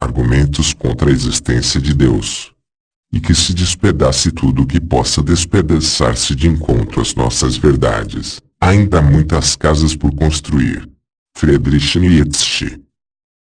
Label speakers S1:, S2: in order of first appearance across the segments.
S1: argumentos contra a existência de Deus. E que se despedace tudo o que possa despedaçar-se de encontro às nossas verdades. Ainda há muitas casas por construir. Friedrich Nietzsche.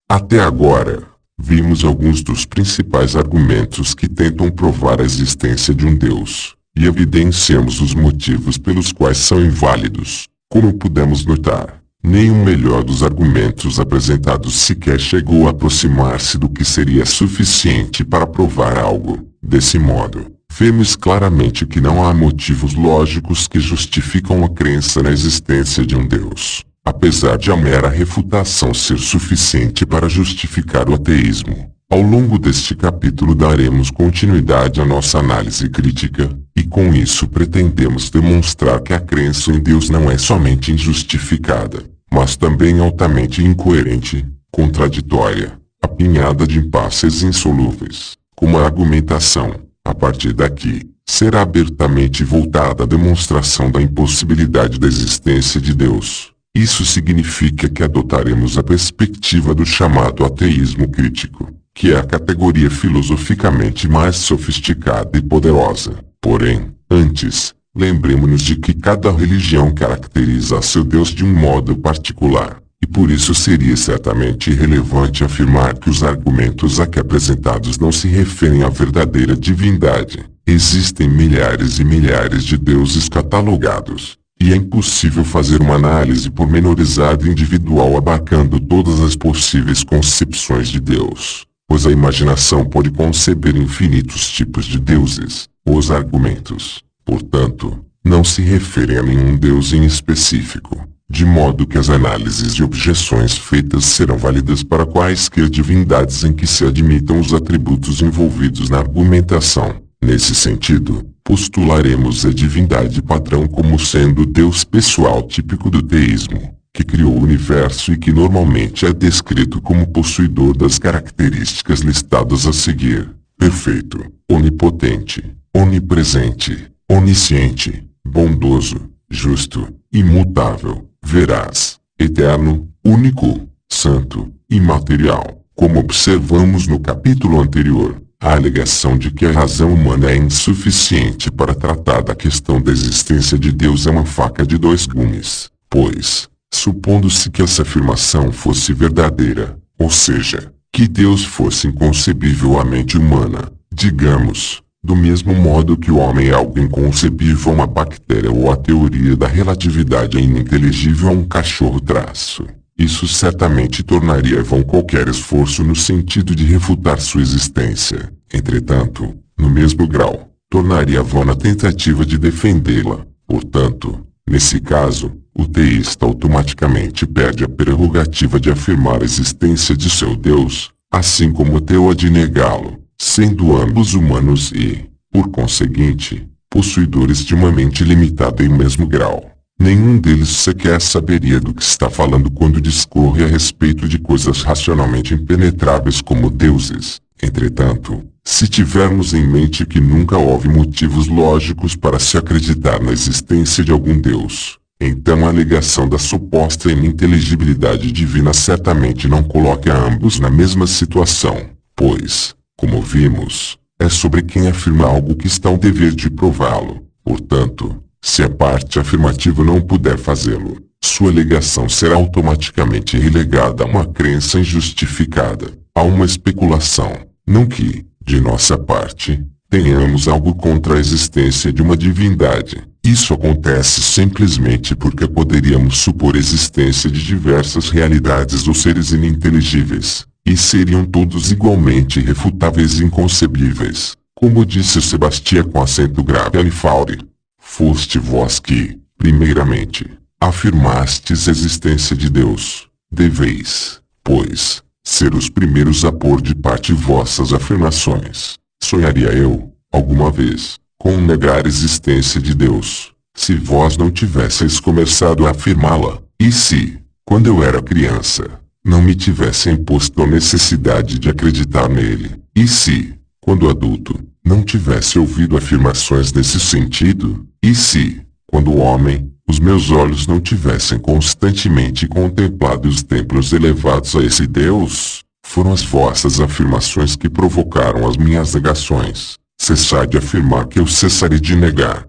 S1: Até agora, vimos alguns dos principais argumentos que tentam provar a existência de um Deus, e evidenciamos os motivos pelos quais são inválidos. Como pudemos notar, nenhum melhor dos argumentos apresentados sequer chegou a aproximar-se do que seria suficiente para provar algo. Desse modo, vemos claramente que não há motivos lógicos que justificam a crença na existência de um Deus, apesar de a mera refutação ser suficiente para justificar o ateísmo. Ao longo deste capítulo daremos continuidade à nossa análise crítica, e com isso pretendemos demonstrar que a crença em Deus não é somente injustificada, mas também altamente incoerente, contraditória, apinhada de impasses insolúveis. Como a argumentação, a partir daqui, será abertamente voltada à demonstração da impossibilidade da existência de Deus. Isso significa que adotaremos a perspectiva do chamado ateísmo crítico, que é a categoria filosoficamente mais sofisticada e poderosa. Porém, antes, lembremos-nos de que cada religião caracteriza a seu Deus de um modo particular, e por isso seria certamente irrelevante afirmar que os argumentos aqui apresentados não se referem à verdadeira divindade. Existem milhares e milhares de deuses catalogados, e é impossível fazer uma análise pormenorizada e individual abarcando todas as possíveis concepções de Deus, pois a imaginação pode conceber infinitos tipos de deuses. Os argumentos, portanto, não se referem a nenhum Deus em específico, de modo que as análises e objeções feitas serão válidas para quaisquer divindades em que se admitam os atributos envolvidos na argumentação. Nesse sentido, postularemos a divindade padrão como sendo o Deus pessoal típico do teísmo, que criou o universo e que normalmente é descrito como possuidor das características listadas a seguir: perfeito, onipotente, onipresente, onisciente, bondoso, justo, imutável, veraz, eterno, único, santo, imaterial. Como observamos no capítulo anterior, a alegação de que a razão humana é insuficiente para tratar da questão da existência de Deus é uma faca de dois gumes, pois, supondo-se que essa afirmação fosse verdadeira, ou seja, que Deus fosse inconcebível à mente humana, digamos, do mesmo modo que o homem é algo inconcebível a uma bactéria ou a teoria da relatividade é ininteligível a um cachorro-traço, isso certamente tornaria vão qualquer esforço no sentido de refutar sua existência. Entretanto, no mesmo grau, tornaria vã a tentativa de defendê-la. Portanto, nesse caso, o teísta automaticamente perde a prerrogativa de afirmar a existência de seu Deus, assim como o ateu a de negá-lo, sendo ambos humanos e, por conseguinte, possuidores de uma mente limitada em mesmo grau. Nenhum deles sequer saberia do que está falando quando discorre a respeito de coisas racionalmente impenetráveis como deuses. Entretanto, se tivermos em mente que nunca houve motivos lógicos para se acreditar na existência de algum Deus, então a alegação da suposta ininteligibilidade divina certamente não coloca ambos na mesma situação, pois, como vimos, é sobre quem afirma algo que está o dever de prová-lo. Portanto, se a parte afirmativa não puder fazê-lo, sua alegação será automaticamente relegada a uma crença injustificada, a uma especulação. Não que, de nossa parte, tenhamos algo contra a existência de uma divindade. Isso acontece simplesmente porque poderíamos supor a existência de diversas realidades ou seres ininteligíveis, e seriam todos igualmente irrefutáveis e inconcebíveis. Como disse Sebastião com acento grave a Faure, foste vós que, primeiramente, afirmastes a existência de Deus. Deveis, pois, ser os primeiros a pôr de parte vossas afirmações. Sonharia eu, alguma vez, com negar a existência de Deus, se vós não tivesseis começado a afirmá-la, e se, quando eu era criança, não me tivesse imposto a necessidade de acreditar nele, e se, quando adulto, não tivesse ouvido afirmações nesse sentido, e se, quando homem, os meus olhos não tivessem constantemente contemplado os templos elevados a esse Deus, Foram as vossas afirmações que provocaram as minhas negações. Cessai de afirmar que eu cessarei de negar.